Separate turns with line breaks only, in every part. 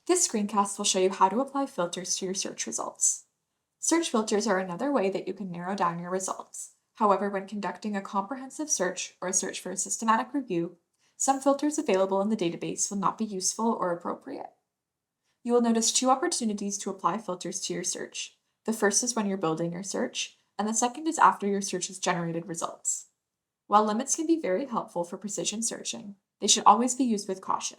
This screencast will show you how to apply filters to your search results. Search filters are another way that you can narrow down your results. However, when conducting a comprehensive search or a search for a systematic review, some filters available in the database will not be useful or appropriate. You will notice two opportunities to apply filters to your search. The first is when you're building your search, and the second is after your search has generated results. While limits can be very helpful for precision searching, they should always be used with caution.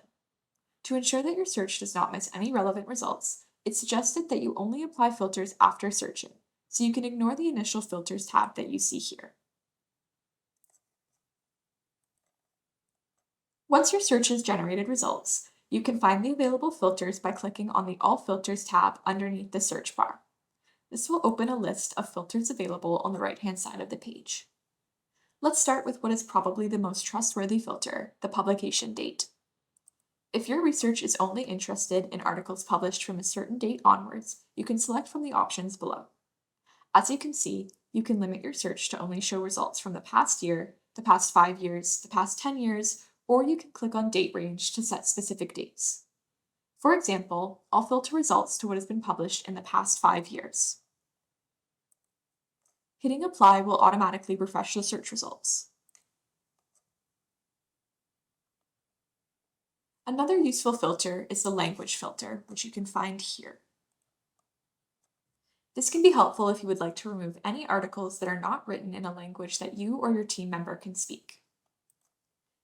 To ensure that your search does not miss any relevant results, it's suggested that you only apply filters after searching, so you can ignore the initial filters tab that you see here. Once your search has generated results, you can find the available filters by clicking on the All Filters tab underneath the search bar. This will open a list of filters available on the right-hand side of the page. Let's start with what is probably the most trustworthy filter, the publication date. If your research is only interested in articles published from a certain date onwards, you can select from the options below. As you can see, you can limit your search to only show results from the past year, the past 5 years, the past 10 years, or you can click on date range to set specific dates. For example, I'll filter results to what has been published in the past 5 years. Hitting apply will automatically refresh the search results. Another useful filter is the language filter, which you can find here. This can be helpful if you would like to remove any articles that are not written in a language that you or your team member can speak.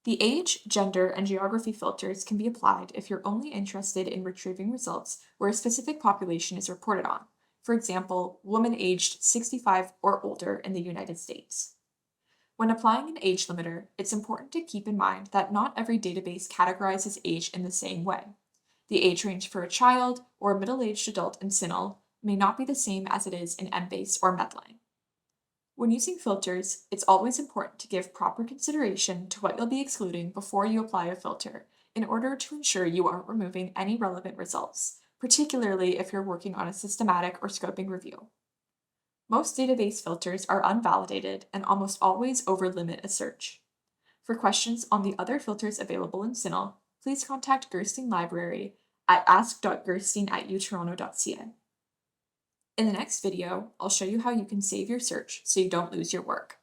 The age, gender, and geography filters can be applied if you're only interested in retrieving results where a specific population is reported on. For example, women aged 65 or older in the United States. When applying an age limiter, it's important to keep in mind that not every database categorizes age in the same way. The age range for a child or a middle-aged adult in CINAHL may not be the same as it is in Embase or Medline. When using filters, it's always important to give proper consideration to what you'll be excluding before you apply a filter in order to ensure you aren't removing any relevant results, particularly if you're working on a systematic or scoping review. Most database filters are unvalidated and almost always overlimit a search. For questions on the other filters available in CINAHL, please contact Gerstein Library at ask.gerstein@utoronto.ca. In the next video, I'll show you how you can save your search so you don't lose your work.